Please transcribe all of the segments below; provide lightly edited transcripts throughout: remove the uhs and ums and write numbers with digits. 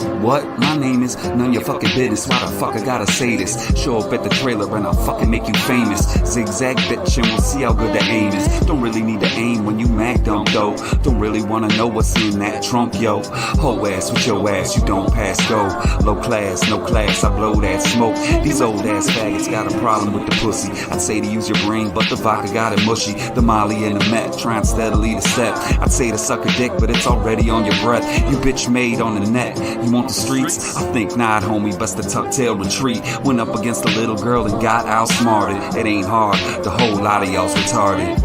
is what? My name is none your fucking business. Why the fuck I gotta say this? Show up at the trailer and I'll fucking make you famous. Zigzag bitch and we'll see how good the aim is. Don't really need to aim when you mag dump though. Don't really wanna know what's in that trunk, yo. Whole ass with your ass, you don't pass go. Low class, no class, I blow that smoke. These old ass faggots got a problem with the pussy. I'd say to use your brain, but the vodka got it mushy. The Molly and the Met trying steadily to step. I'd say to suck a dick, but it's already on your breath. You bitch made on the net. You want the streets? I think not, homie. Best to tuck tail retreat. Went up against a little girl and got outsmarted. It ain't hard. The whole lot of y'all's retarded.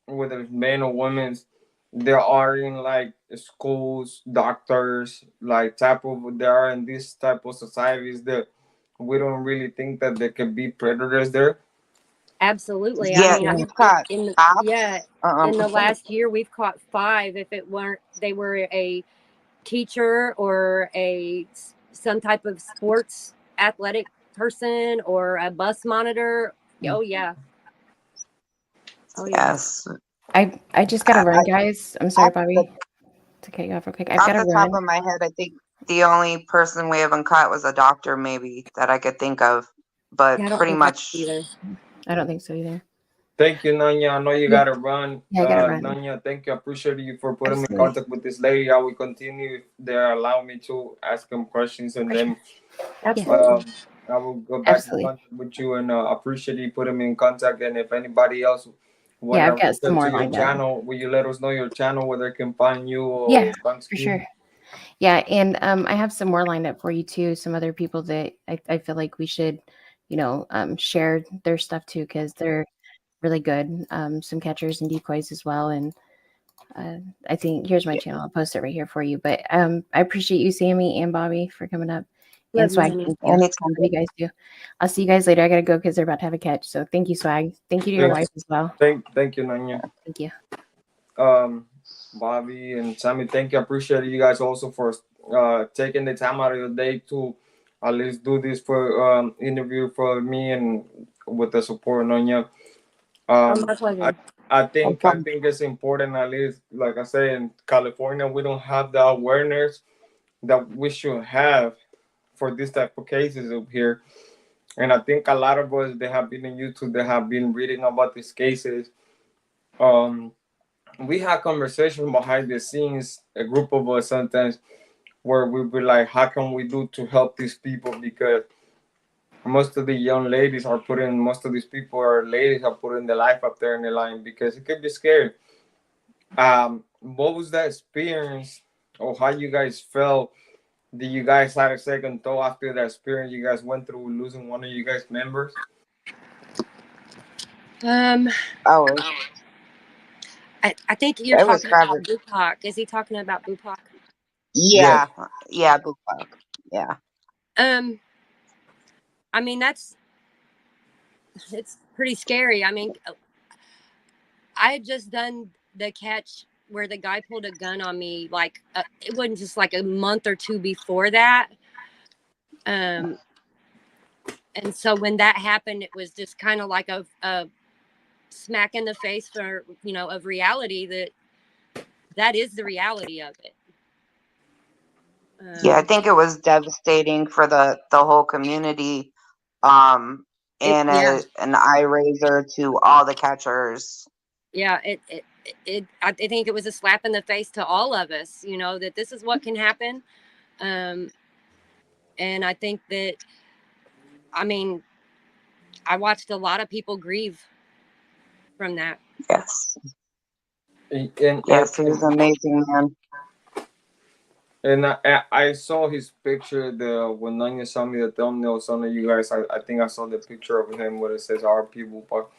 Whether it's men or women, they are in like schools, doctors, like they are in this type of societies that we don't really think that there can be predators there. Absolutely. Yeah, I mean, you've caught in cops. in the last year, we've caught 5. If they were a teacher or some type of sports athletic person or a bus monitor. Oh yeah. Oh yeah. Yes. I just gotta run, guys. I'm sorry, Bobbie, to cut you off real quick. I've Off gotta the top run. of my head, I think the only person we haven't caught was a doctor, maybe, that I could think of. But Yeah, I don't pretty think much, either. I don't think so either. Thank you, Nonya. I know you gotta run. Yeah, I gotta run. Nonya, thank you. I appreciate you for putting me in Absolutely. contact with this lady. I will continue if they allow me to ask them questions, and then Absolutely. I will go back in Absolutely. contact with you, and appreciate you putting me in contact. And if anybody else want Yeah, to I've got reach some out more to your lined up. channel, will you let us know your channel where they can find you? Or Yeah, contact for you? sure. Yeah, and I have some more lined up for you too. Some other people that I feel like we should, share their stuff too, because they're really good. Some catchers and decoys as well. And I think here's my channel. I'll post it right here for you. But I appreciate you, Sammie and Bobbie, for coming up. Love And you, Swag, honey. thank you. anytime. Love you guys do. I'll see you guys later. I gotta go because they're about to have a catch. So thank you, Swag. Thank you to your Thank- wife as well. Thank you, Nonya. Thank you. Bobbie and Sammie, thank you. I appreciate you guys also for taking the time out of your day to at least do this for interview for me and with the support, Nonya. My pleasure. I think it's important, at least like I say, in California we don't have the awareness that we should have for this type of cases up here. And I think a lot of us that have been in YouTube, that have been reading about these cases, we have conversations behind the scenes, a group of us sometimes, where we be like, how can we do to help these people? Because most of the young ladies are most of these people are ladies are putting their life up there in the line because it could be scary. What was that experience, or how you guys felt? Did you guys had a second thought after that experience you guys went through losing one of you guys members? Oh, I think you're it was talking about probably, Bupak. Is he talking about Bupak? yeah, Bupak. Yeah. I mean, it's pretty scary. I mean, I had just done the catch where the guy pulled a gun on me. Like it wasn't just like a month or 2 before that. And so when that happened, it was just kind of like a smack in the face for, of reality that is the reality of it. Yeah, I think it was devastating for the whole community, and an eye raiser to all the catchers. Yeah, I think it was a slap in the face to all of us, that this is what can happen. And I think that, I mean, I watched a lot of people grieve from that. Yes. Yes, he was amazing, man. And I saw his picture. When Nonya saw me the thumbnail, some of you guys, I think I saw the picture of him where it says "Our People Park."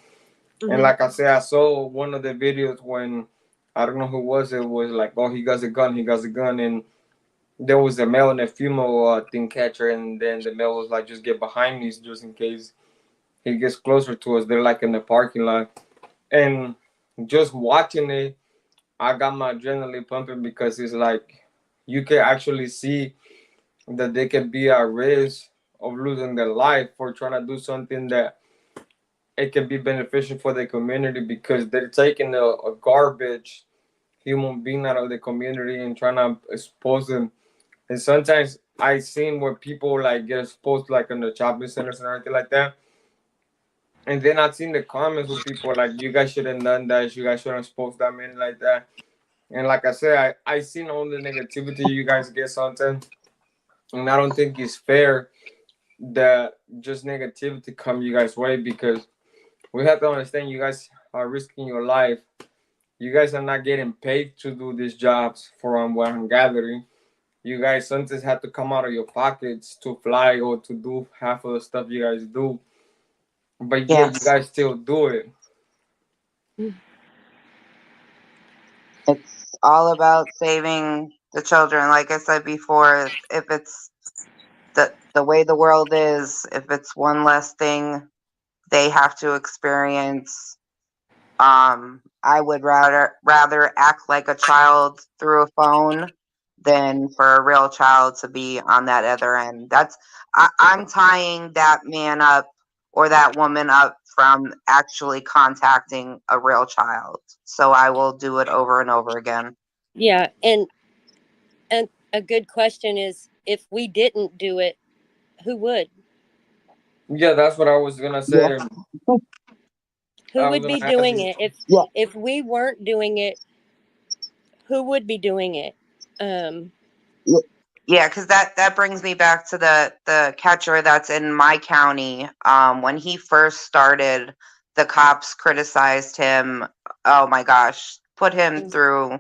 Mm-hmm. And like I said, I saw one of the videos when I don't know who was it. Was like, oh, he got a gun, and there was a male and a female thing catcher, and then the male was like, just get behind me just in case. he gets closer to us. They're like in the parking lot, and just watching it, I got my adrenaline pumping because it's like you can actually see that they can be at risk of losing their life for trying to do something that it can be beneficial for the community, because they're taking a garbage human being out of the community and trying to expose them. And sometimes I seen where people like get exposed like in the shopping centers and everything like that. And then I've seen the comments with people like, you guys shouldn't have done that, you guys shouldn't expose that man like that. And like I said, I seen all the negativity you guys get sometimes. And I don't think it's fair that just negativity come you guys' way, because we have to understand you guys are risking your life. You guys are not getting paid to do these jobs from what I'm gathering. You guys sometimes have to come out of your pockets to fly or to do half of the stuff you guys do. But yeah, you Yes. guys still do it. It's all about saving the children. Like I said before, if it's the way the world is, if it's one less thing they have to experience, I would rather act like a child through a phone than for a real child to be on that other end. I'm tying that man up or that woman up from actually contacting a real child. So I will do it over and over again. Yeah, and a good question is, if we didn't do it, who would? Yeah, that's what I was gonna say. Yeah. Who I was would gonna be ask doing you. it Yeah. if we weren't doing it? Who would be doing it? Yeah, because that brings me back to the catcher that's in my county. When he first started, the cops criticized him. Oh my gosh, put him through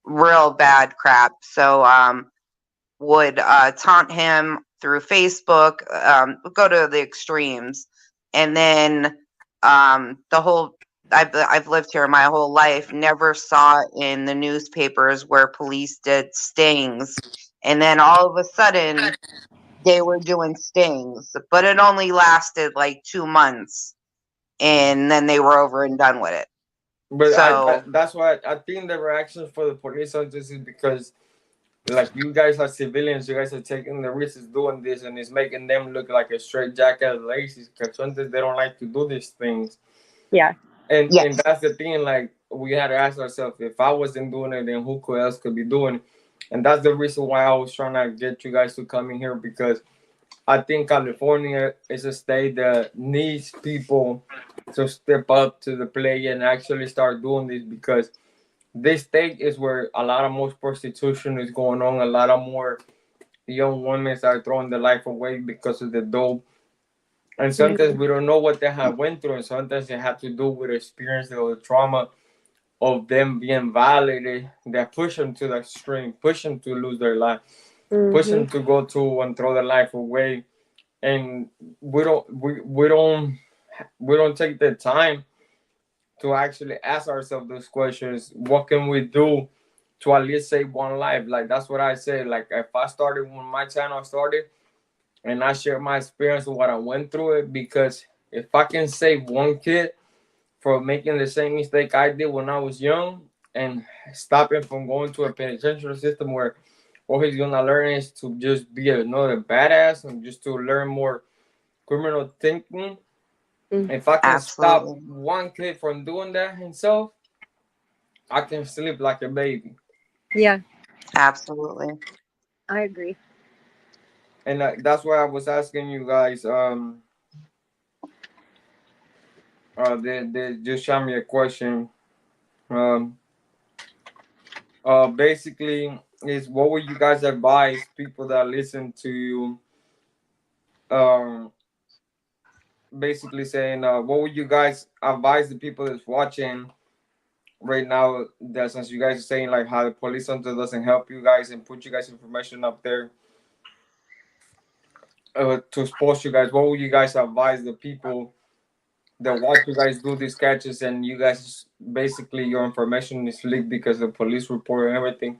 real bad crap. So would taunt him through Facebook, go to the extremes, and then the whole. I've lived here my whole life, never saw in the newspapers where police did stings, and then all of a sudden they were doing stings, but it only lasted like 2 months, and then they were over and done with it. But So that's why I think the reaction for the police officers is because, like, you guys are civilians, you guys are taking the risks doing this, and it's making them look like a straight jackass lazy, because sometimes they don't like to do these things. Yeah. And yes, that's the thing, like, we had to ask ourselves, if I wasn't doing it, then who else could be doing it? And that's the reason why I was trying to get you guys to come in here, because I think California is a state that needs people to step up to the plate and actually start doing this, because this state is where a lot of most prostitution is going on. A lot of more young women are throwing their life away because of the dope. And sometimes we don't know what they have went through, and sometimes it had to do with experience or the trauma of them being violated that push them to the extreme, push them to lose their life, push them to go to and throw their life away. And we don't take the time to actually ask ourselves those questions. What can we do to at least save one life? Like, that's what I say. Like, if I started when my channel started and I share my experience of what I went through it, because if I can save one kid from making the same mistake I did when I was young and stop him from going to a penitentiary system where all he's gonna learn is to just be another badass and just to learn more criminal thinking. If I can stop absolutely. one kid from doing that himself, I can sleep like a baby. Yeah, Absolutely. I agree. And that's why I was asking you guys. They just shot me a question. Um, basically, is what would you guys advise people that listen to you? Um, basically saying, what would you guys advise the people that's watching right now? That since you guys are saying like how the police center doesn't help you guys and put you guys information up there to expose you guys, what would you guys advise the people that watch you guys do these catches and you guys basically your information is leaked because of police report and everything?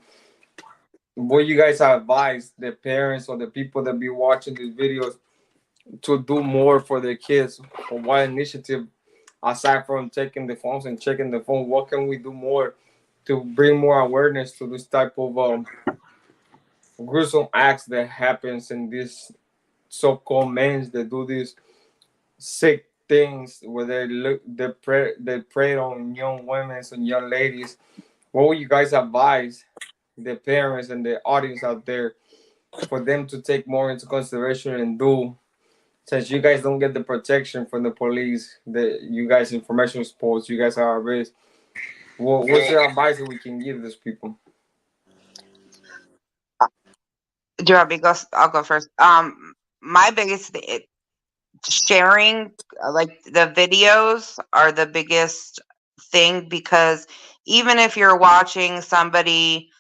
What you guys advise the parents or the people that be watching these videos to do more for their kids? For what initiative, aside from taking the phones and checking the phone, what can we do more to bring more awareness to this type of gruesome acts that happens in these so-called men that do these sick things where they prey on young women and young ladies? What would you guys advise the parents and the audience out there for them to take more into consideration and do, since you guys don't get the protection from the police, that you guys information sports, you guys are at risk? What's your advice that we can give these people? Do you want me to go? I'll go first. My biggest sharing, like the videos, are the biggest thing, because even if you're watching somebody,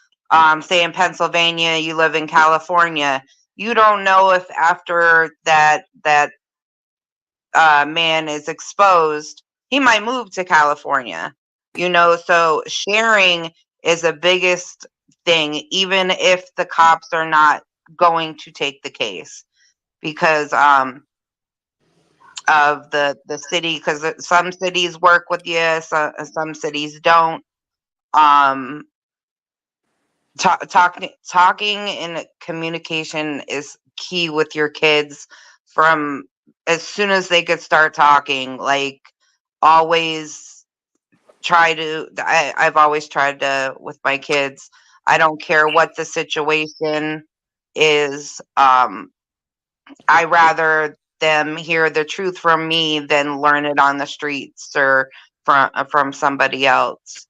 say in Pennsylvania, you live in California, you don't know if after that man is exposed, he might move to California. So sharing is the biggest thing, even if the cops are not going to take the case, because of the city, because some cities work with you, some cities don't. Talking and communication is key with your kids from as soon as they could start talking. Like, always I've always tried to, with my kids, I don't care what the situation is. I rather them hear the truth from me than learn it on the streets or from somebody else.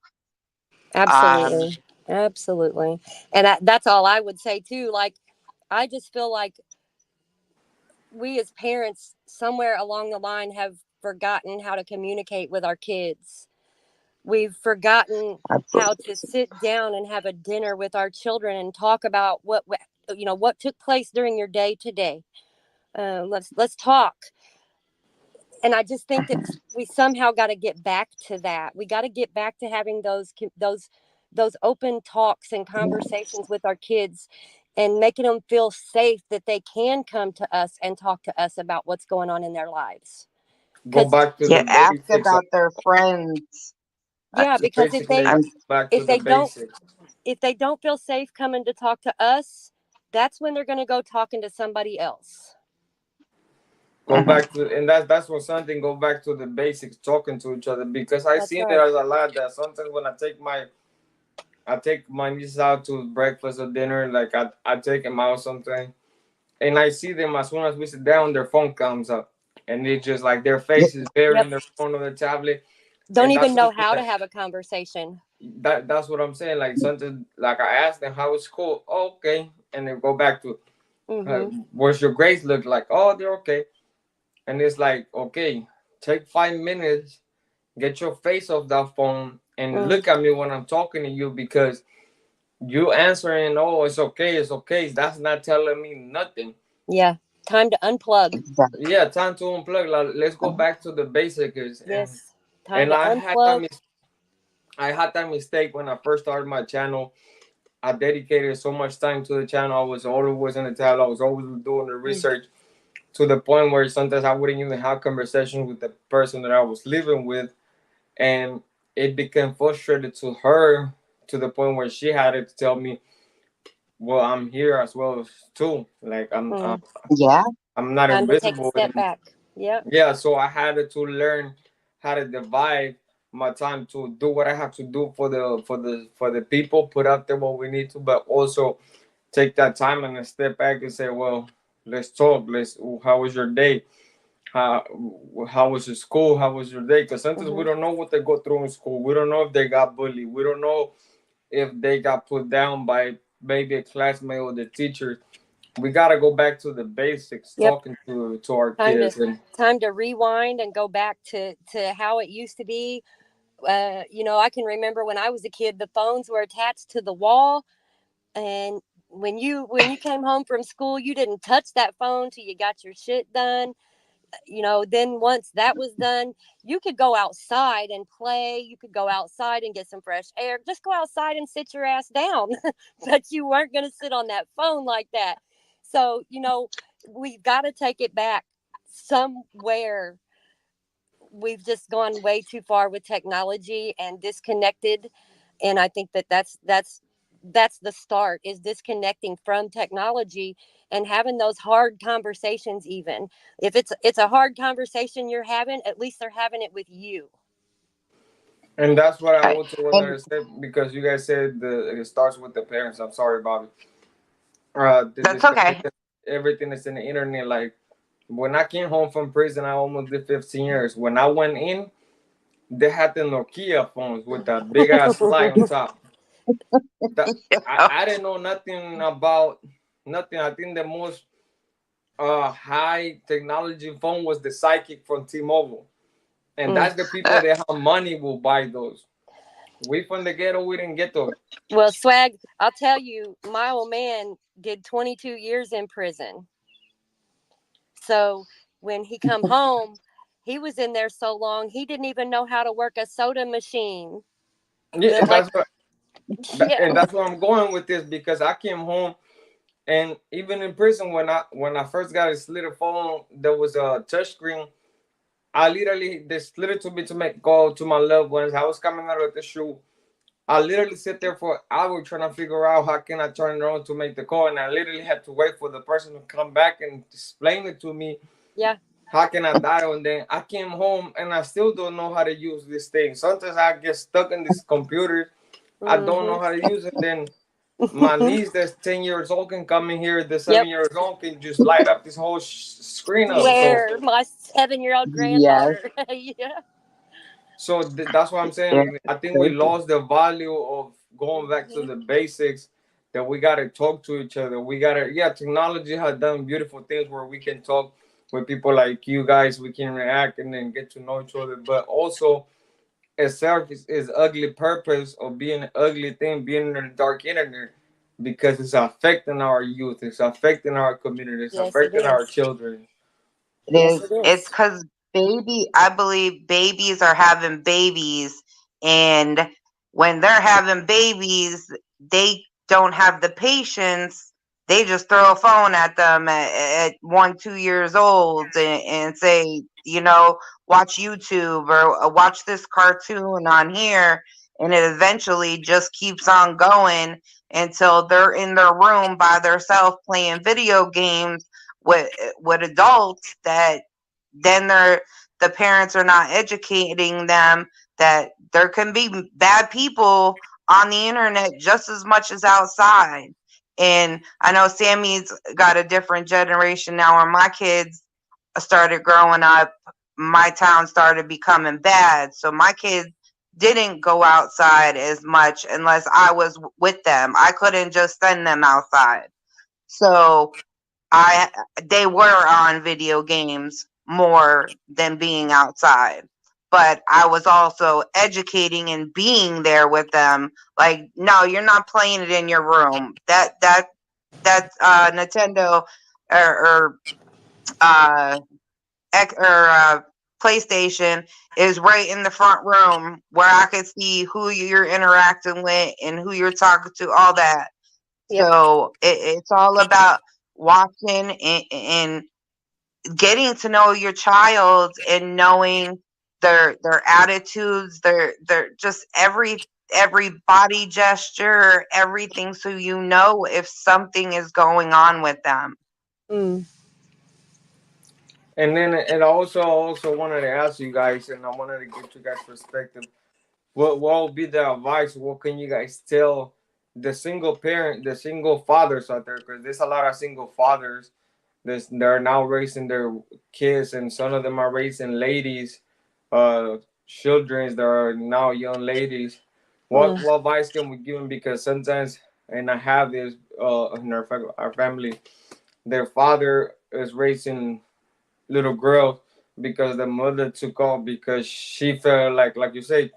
Absolutely. Absolutely. And that's all I would say too. Like, I just feel like we as parents somewhere along the line have forgotten how to communicate with our kids. We've forgotten how to sit down and have a dinner with our children and talk about what took place during your day today. Let's talk. And I just think that we somehow got to get back to that. We got to get back to having those open talks and conversations with our kids, and making them feel safe that they can come to us and talk to us about what's going on in their lives. Go back to the ask basics. about their friends. Yeah, because if they don't feel safe coming to talk to us, that's when they're going to go talking to somebody else. Go back to, and that's what something, go back to the basics, talking to each other, because I see there's a lot that sometimes when I take my niece out to breakfast or dinner, like I take them out something, and I see them as soon as we sit down, their phone comes up, and they just like their face is buried in their phone or the tablet. Don't even know how to have a conversation. That's what I'm saying. Like something, like I ask them how is school, oh, okay, and they go back to, what's your grades look like? Oh, they're okay. And it's like, okay, take 5 minutes, get your face off that phone, and look at me when I'm talking to you, because you answering, oh, it's okay. That's not telling me nothing. Yeah, time to unplug. Yeah, time to unplug. Like, let's go back to the basics. Yes, time to unplug. I had that mistake when I first started my channel. I dedicated so much time to the channel. I was always in the tab. I was always doing the research. To the point where sometimes I wouldn't even have conversations with the person that I was living with, and it became frustrated to her, to the point where she had to tell me, "Well, I'm here as well too. Like I'm not time invisible." To take a step back. Yeah. So I had to learn how to divide my time to do what I have to do for the people, put out there what we need to, but also take that time and step back and say, well, let's talk. How was your day? How was your school? How was your day? Because sometimes we don't know what they go through in school. We don't know if they got bullied. We don't know if they got put down by maybe a classmate or the teacher. We got to go back to the basics, talking to our kids. Time to rewind and go back to how it used to be. I can remember when I was a kid, the phones were attached to the wall, and when you came home from school, you didn't touch that phone till you got your shit done. Then once that was done, you could go outside and play. You could go outside and get some fresh air. Just go outside and sit your ass down. But you weren't going to sit on that phone like that. So, we've got to take it back. somewhere we've just gone way too far with technology and disconnected. And I think that's the start, is disconnecting from technology and having those hard conversations. Even if it's a hard conversation you're having, at least they're having it with you. And that's what I Okay. also wanted to say, because you guys said it starts with the parents. I'm sorry, Bobbie. The That's okay. disconnected, everything is in the internet. Like when I came home from prison, I almost did 15 years. When I went in, they had the Nokia phones with that big ass light on top. That, I didn't know nothing about nothing. I think the most high technology phone was the Psychic from T-Mobile, and that's the people that have money will buy those. We from the ghetto, we didn't get those. Well, Swag, I'll tell you, my old man did 22 years in prison. So when he come home, he was in there so long he didn't even know how to work a soda machine. Yeah, and Like, and that's where I'm going with this, because I came home, and even in prison, when I first got a slid phone, there was a touch screen. I literally, they slid it to me to make call to my loved ones. I was coming out of the shoe. I literally sit there for an hour trying to figure out how can I turn it on to make the call, and I literally had to wait for the person to come back and explain it to me. Yeah. How can I dial? And then I came home and I still don't know how to use this thing. Sometimes I get stuck in this computer. I don't know how to use it. Then my niece that's 10 years old can come in here. The 7 years old can just light up this whole screen up. Where my 7-year-old granddaughter. Yeah. So that's what I'm saying. I think we lost the value of going back to the basics, that we got to talk to each other. We got to, technology has done beautiful things where we can talk with people like you guys. We can react and then get to know each other. But also, itself is ugly purpose of being an ugly thing, being in the dark internet, because it's affecting our youth. It's affecting our community. It's affecting our children. It is. It's because I believe babies are having babies, and when they're having babies, they don't have the patience. They just throw a phone at them at 1, 2 years old and say, watch YouTube or watch this cartoon on here, and it eventually just keeps on going until they're in their room by themselves playing video games with adults that then the parents are not educating them that there can be bad people on the internet just as much as outside. And I know Sammy's got a different generation now. When my kids started growing up, my town started becoming bad, so my kids didn't go outside as much unless I was with them. I couldn't just send them outside, so they were on video games more than being outside. But I was also educating and being there with them. Like, no, you're not playing it in your room. That Nintendo or PlayStation is right in the front room where I could see who you're interacting with and who you're talking to, all that. So it's all about watching and getting to know your child and knowing their attitudes, their just every body gesture, everything, so if something is going on with them. And then, and also wanted to ask you guys, and I wanted to get you guys' perspective. What will be the advice? What can you guys tell the single fathers out there? Because there's a lot of single fathers. They're now raising their kids, and some of them are raising ladies, children that are now young ladies. What advice can we give them? Because sometimes, and I have this in our family, their father is raising little girls because the mother took off because she felt like you say,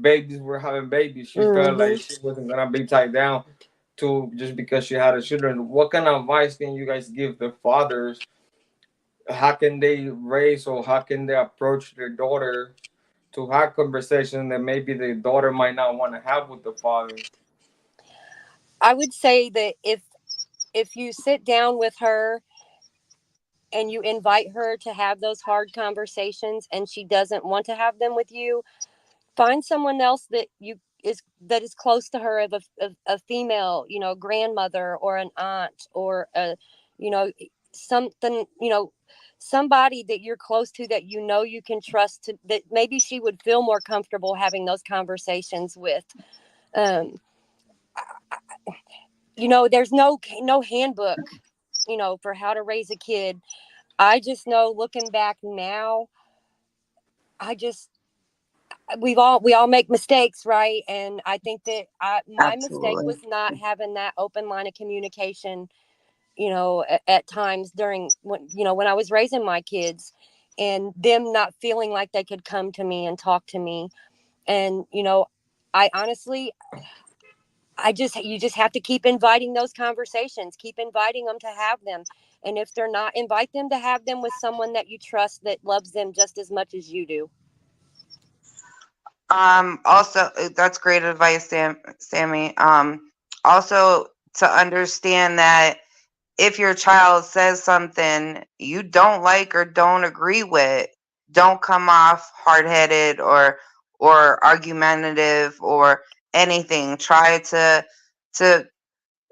babies were having babies. She felt like she wasn't gonna be tied down to just because she had a children. What kind of advice can you guys give the fathers? How can they raise, or how can they approach their daughter to have conversation that maybe the daughter might not want to have with the father? I would say that if you sit down with her and you invite her to have those hard conversations and she doesn't want to have them with you, find someone else that is close to her, of a female, grandmother or an aunt or something, somebody that you're close to that you can trust, that maybe she would feel more comfortable having those conversations with. There's no handbook, for how to raise a kid. I just know, looking back now, we all make mistakes, right? And I think that my mistake Absolutely. was not having that open line of communication, at times during when I was raising my kids, and them not feeling like they could come to me and talk to me. And I honestly, you just have to keep inviting those conversations, keep inviting them to have them. And if they're not, invite them to have them with someone that you trust, that loves them just as much as you do. Also, that's great advice, Sammie. Also, to understand that if your child says something you don't like or don't agree with, don't come off hard-headed or argumentative or anything. Try to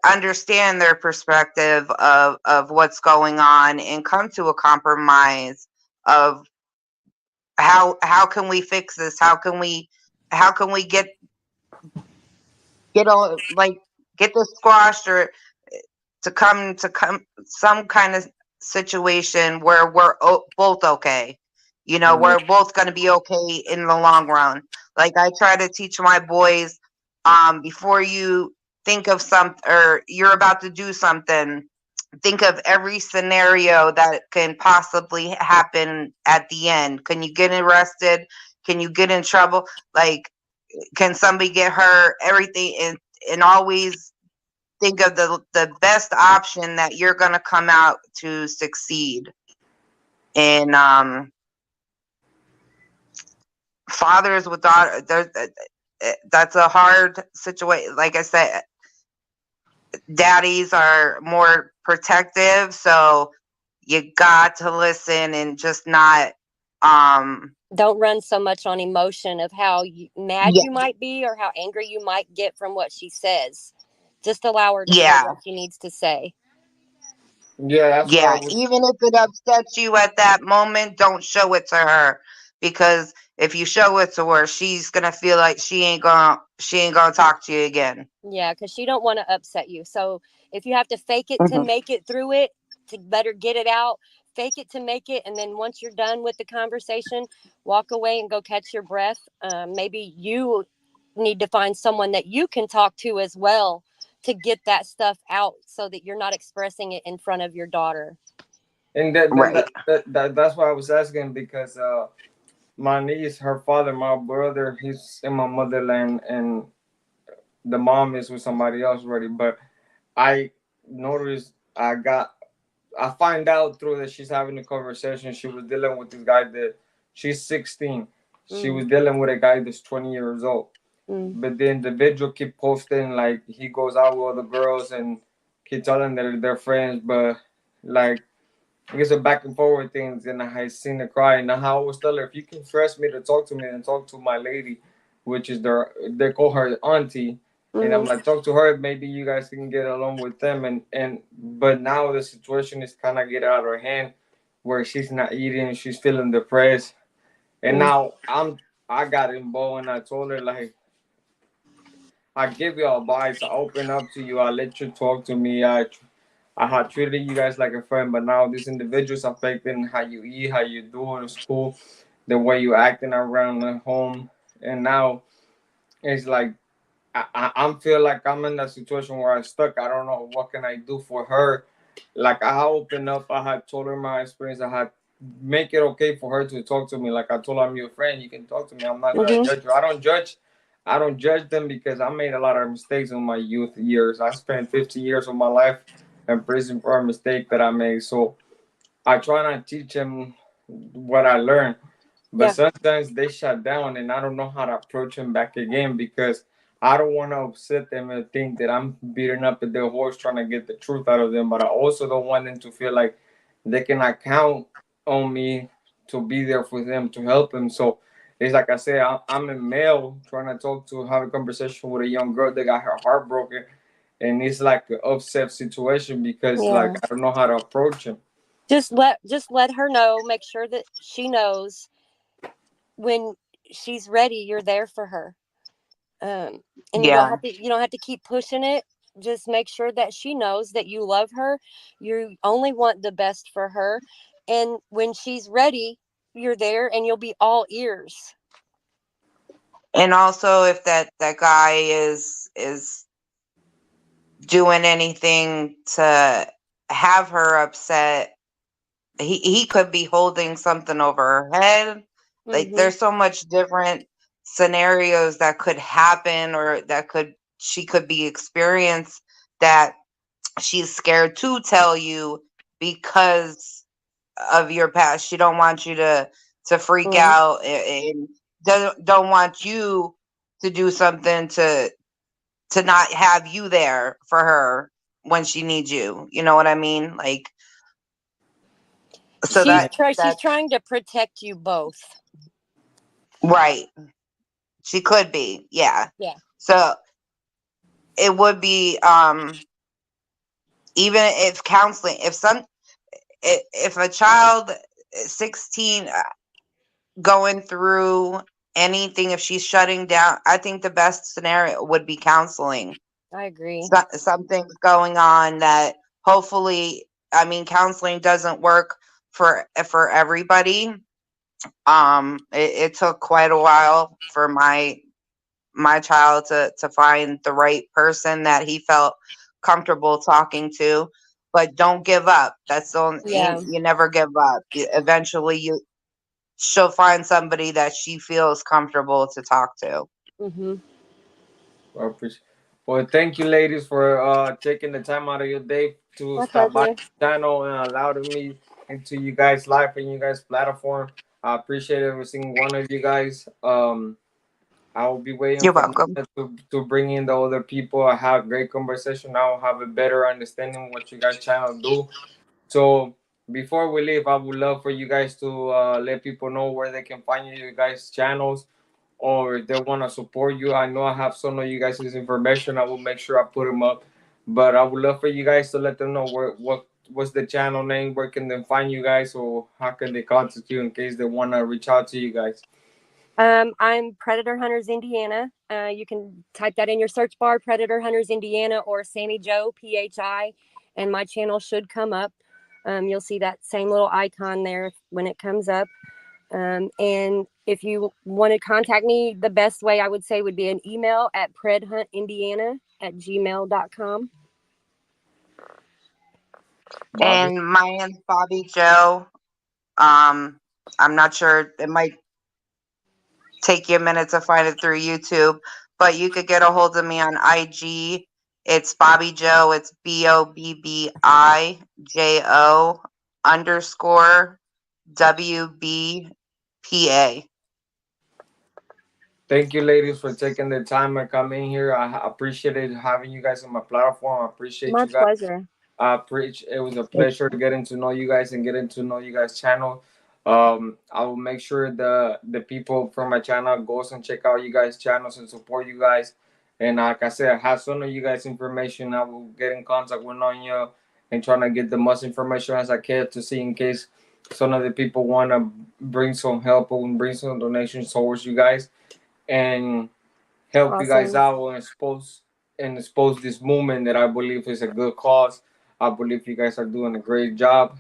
understand their perspective of what's going on and come to a compromise of how can we fix this? How can we get all, like, get this squashed, or to come some kind of situation where we're both okay. We're both going to be okay in the long run. Like, I try to teach my boys, before you think of something or you're about to do something, think of every scenario that can possibly happen at the end. Can you get arrested? Can you get in trouble? Like, can somebody get hurt? Everything, and always think of the best option that you're going to come out to succeed. And fathers with daughters, that's a hard situation. Like I said, daddies are more protective, so you got to listen and just not don't run so much on emotion of how mad yeah, you might be or how angry you might get from what she says. Just allow her to say yeah, what she needs to say. Yeah, that's what I yeah. was. Even if it upsets you at that moment, don't show it to her, because if you show it to her, she's gonna feel like she ain't gonna talk to you again. Yeah, because she don't want to upset you. So if you have to fake it to Mhm. make it through it, to better get it out, fake it to make it. And then once you're done with the conversation, walk away and go catch your breath. Maybe you need to find someone that you can talk to as well, to get that stuff out, so that you're not expressing it in front of your daughter. And Right. that's why I was asking, because my niece, her father, my brother, he's in my motherland, and the mom is with somebody else already. But I noticed, I find out through that she's having a conversation. She was dealing with this guy that she's 16. She was dealing with a guy that's 20 years old. But the individual keep posting like he goes out with other girls and keep telling that they're friends, but like it's a back and forward things. And I seen her cry, and I always tell her, if you can trust me to talk to me and talk to my lady, which is they call her auntie. And I'm like, talk to her. Maybe you guys can get along with them. But now the situation is kind of get out of her hand, where she's not eating, she's feeling depressed, and now I got involved, and I told her, like, I give you advice, I open up to you, I let you talk to me. I had treated you guys like a friend, but now this individual's affecting how you eat, how you do in school, the way you acting around the home, and now it's like I'm feel like I'm in that situation where I'm stuck. I don't know what can I do for her. Like, I opened up, I had told her my experience, I had make it okay for her to talk to me. Like, I told her, I'm your friend, you can talk to me. I'm not gonna judge you. I don't judge them, because I made a lot of mistakes in my youth years. I spent 15 years of my life in prison for a mistake that I made. So I try not to teach them what I learned. But sometimes they shut down, and I don't know how to approach them back again, because I don't want to upset them and think that I'm beating up at their horse trying to get the truth out of them. But I also don't want them to feel like they cannot count on me to be there for them to help them. So it's like I said, I'm a male trying to have a conversation with a young girl that got her heart broken, and it's like an upset situation because like Yeah. I don't know how to approach him. Just let her know. Make sure that she knows when she's ready. You're there for her. And Yeah. you don't have to keep pushing it. Just make sure that she knows that you love her. You only want the best for her, and when she's ready, you're there, and you'll be all ears. And also, if that guy is doing anything to have her upset, he could be holding something over her head. Like, Mm-hmm. there's so much different scenarios that could happen, or that she could be experienced, that she's scared to tell you because of your past. She don't want you to freak Mm-hmm. out, and don't want you to do something to not have you there for her when she needs you. You know what I mean? Like, so She's that trying to protect you both. right. She could be, yeah. Yeah. So it would be even if counseling, if a child 16 going through anything, if she's shutting down, I think the best scenario would be counseling. I agree. Something's going on that hopefully, I mean, counseling doesn't work for everybody. It took quite a while for my child to find the right person that he felt comfortable talking to. But don't give up. That's the only, Yeah. you never give up. Eventually she'll find somebody that she feels comfortable to talk to. Mm-hmm. Well, thank you, ladies, for taking the time out of your day to My stop by pleasure. the channel and allowing me into you guys' life and you guys' platform. I appreciate every single one of you guys. I will be waiting You're for welcome. Nonya to bring in the other people. I have great conversation. I will have a better understanding what you guys channel do. So before we leave, I would love for you guys to let people know where they can find you guys' channels, or if they want to support you. I know I have some of you guys' information. I will make sure I put them up. But I would love for you guys to let them know what's the channel name, where can they find you guys, or how can they contact you in case they want to reach out to you guys. I'm Predator Hunters Indiana. You can type that in your search bar, Predator Hunters Indiana, or Sammie Jo, PHI, and my channel should come up. You'll see that same little icon there when it comes up. And if you want to contact me, the best way I would say would be an email at predhuntindiana@gmail.com. Bobbie? And my name's Bobbie Jo. I'm not sure. It might take you a minute to find it through YouTube, but you could get a hold of me on IG. It's Bobbie Jo. It's BOBBIJO_WBPA. Thank you, ladies, for taking the time and coming here. I appreciated having you guys on my platform. I appreciate My you guys. pleasure. It was a pleasure getting to know you guys and getting to know you guys' channel. I will make sure the people from my channel goes and check out you guys' channels and support you guys. And like I said, I have some of you guys' information. I will get in contact with Nonya and trying to get the most information as I can to see in case some of the people want to bring some help and bring some donations towards you guys and help you guys Awesome. out and expose this movement that I believe is a good cause. I believe you guys are doing a great job.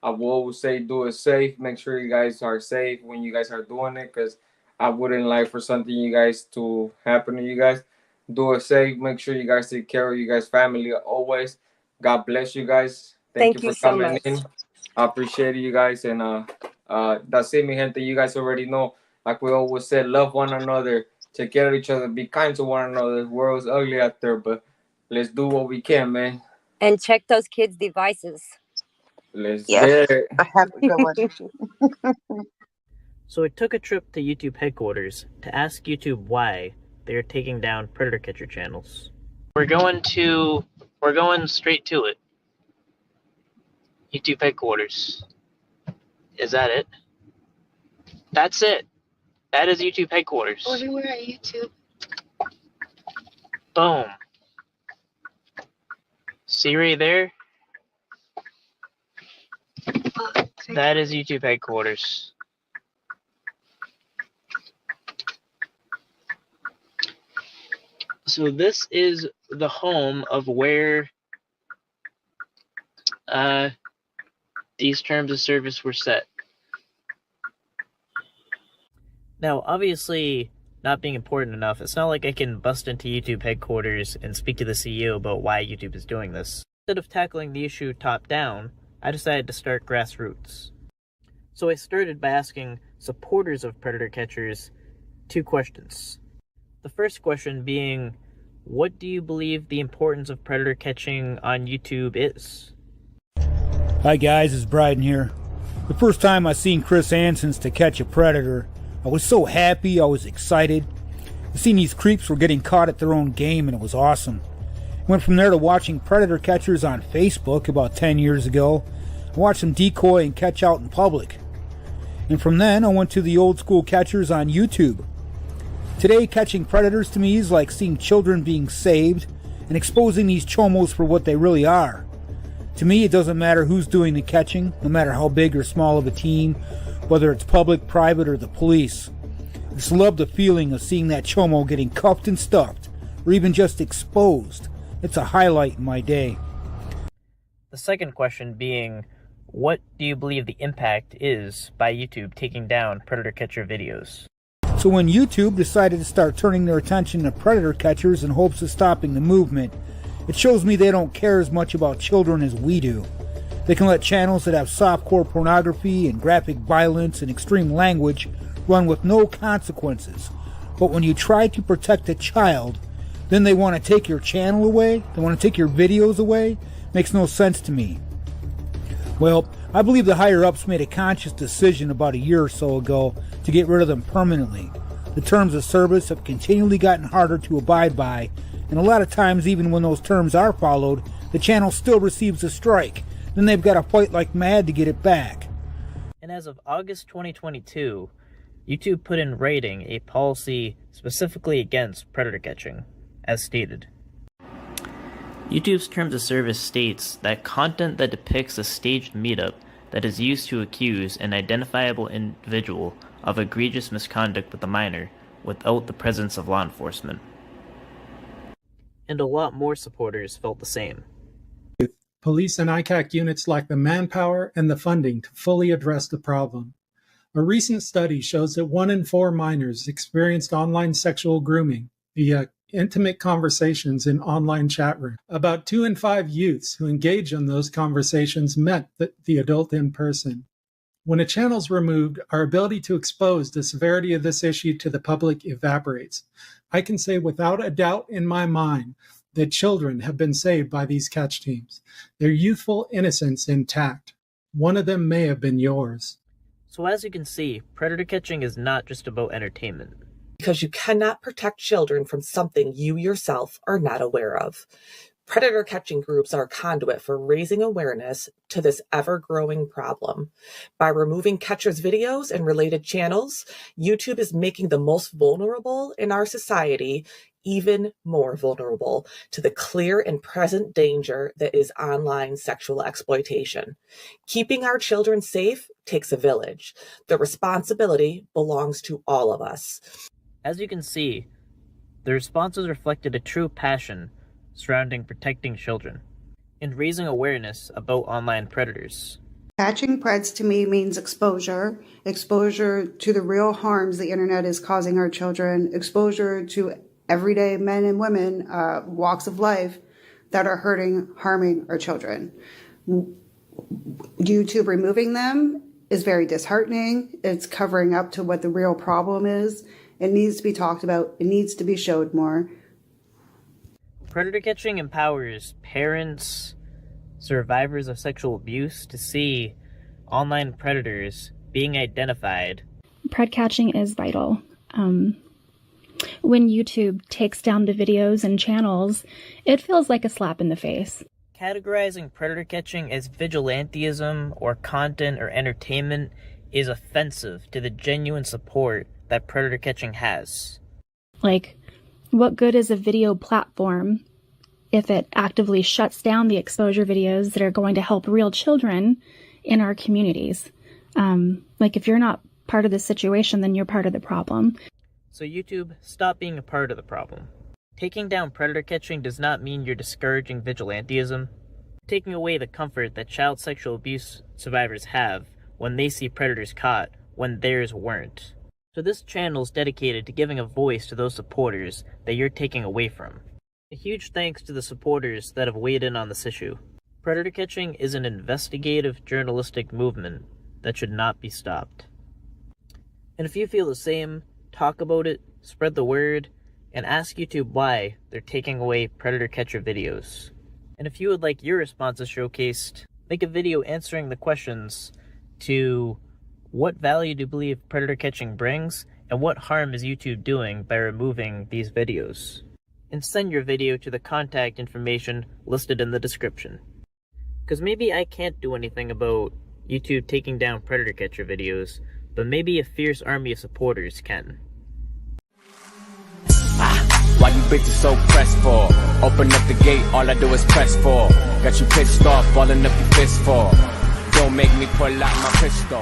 I will always say do it safe. Make sure you guys are safe when you guys are doing it, because I wouldn't like for something you guys to happen to you guys. Do it safe. Make sure you guys take care of you guys' family always. God bless you guys. Thank you Thank for you so coming much. in. I appreciate you guys, and that's it, mi gente. You guys already know, like we always said, love one another, take care of each other, be kind to one another. The world's ugly out there, but let's do what we can, man. And check those kids' devices. Let's Yes. get it. Have a good one. So I took a trip to YouTube headquarters to ask YouTube why they are taking down predator catcher channels. We're going straight to it. YouTube headquarters. Is that it? That's it. That is YouTube headquarters. Everywhere at YouTube. Boom. See right there? That is YouTube headquarters. So this is the home of where these terms of service were set. Now, obviously, not being important enough, it's not like I can bust into YouTube headquarters and speak to the CEO about why YouTube is doing this. Instead of tackling the issue top down, I decided to start grassroots. So I started by asking supporters of predator catchers 2 questions. The first question being, what do you believe the importance of predator catching on YouTube is? Hi guys, it's Bryden here. The first time I seen Chris Anson's To Catch a Predator, I was so happy, I was excited. I seen these creeps were getting caught at their own game and it was awesome. Went from there to watching predator catchers on Facebook about 10 years ago. I watched them decoy and catch out in public. And from then I went to the old school catchers on YouTube. Today, catching predators to me is like seeing children being saved and exposing these chomos for what they really are. To me, it doesn't matter who's doing the catching, no matter how big or small of a team, whether it's public, private, or the police. I just love the feeling of seeing that chomo getting cuffed and stuffed, or even just exposed. It's a highlight in my day. The second question being, what do you believe the impact is by YouTube taking down predator catcher videos? So when YouTube decided to start turning their attention to predator catchers in hopes of stopping the movement, it shows me they don't care as much about children as we do. They can let channels that have softcore pornography and graphic violence and extreme language run with no consequences. But when you try to protect a child, then they want to take your channel away? They want to take your videos away? Makes no sense to me. Well, I believe the higher-ups made a conscious decision about a year or so ago to get rid of them permanently. The terms of service have continually gotten harder to abide by, and a lot of times even when those terms are followed, the channel still receives a strike. Then they've got to fight like mad to get it back. And as of August 2022, YouTube put in writing a policy specifically against predator catching, as stated. YouTube's terms of service states that content that depicts a staged meetup that is used to accuse an identifiable individual of egregious misconduct with a minor without the presence of law enforcement. And a lot more supporters felt the same. Police and ICAC units lack the manpower and the funding to fully address the problem. A recent study shows that 1 in 4 minors experienced online sexual grooming via intimate conversations in online chat rooms. About 2 in 5 youths who engage in those conversations met the adult in person. When a channel's removed, our ability to expose the severity of this issue to the public evaporates. I can say without a doubt in my mind that children have been saved by these catch teams, their youthful innocence intact. One of them may have been yours. So as you can see, predator catching is not just about entertainment. Because you cannot protect children from something you yourself are not aware of. Predator catching groups are a conduit for raising awareness to this ever-growing problem. By removing catchers' videos and related channels, YouTube is making the most vulnerable in our society even more vulnerable to the clear and present danger that is online sexual exploitation. Keeping our children safe takes a village. The responsibility belongs to all of us. As you can see, the responses reflected a true passion surrounding protecting children and raising awareness about online predators. Catching preds to me means exposure to the real harms the internet is causing our children, exposure to everyday men and women, walks of life that are harming our children. YouTube removing them is very disheartening. It's covering up to what the real problem is. It needs to be talked about. It needs to be showed more. Predator catching empowers parents, survivors of sexual abuse to see online predators being identified. Pred catching is vital. When YouTube takes down the videos and channels, it feels like a slap in the face. Categorizing predator catching as vigilantism or content or entertainment is offensive to the genuine support that predator catching has. Like, what good is a video platform if it actively shuts down the exposure videos that are going to help real children in our communities? Like, if you're not part of the situation, then you're part of the problem. So YouTube, stop being a part of the problem. Taking down predator catching does not mean you're discouraging vigilantism. Taking away the comfort that child sexual abuse survivors have when they see predators caught when theirs weren't. So this channel is dedicated to giving a voice to those supporters that you're taking away from. A huge thanks to the supporters that have weighed in on this issue. Predator catching is an investigative journalistic movement that should not be stopped. And if you feel the same, talk about it, spread the word, and ask YouTube why they're taking away predator catcher videos. And if you would like your responses showcased, make a video answering the questions to what value do you believe predator catching brings, and what harm is YouTube doing by removing these videos? And send your video to the contact information listed in the description. Because maybe I can't do anything about YouTube taking down predator catcher videos, but maybe a fierce army of supporters can. Why you bitches so pressed for? Open up the gate, all I do is press for. Got you pissed off, balling up your fist for. Don't make me pull out my pistol.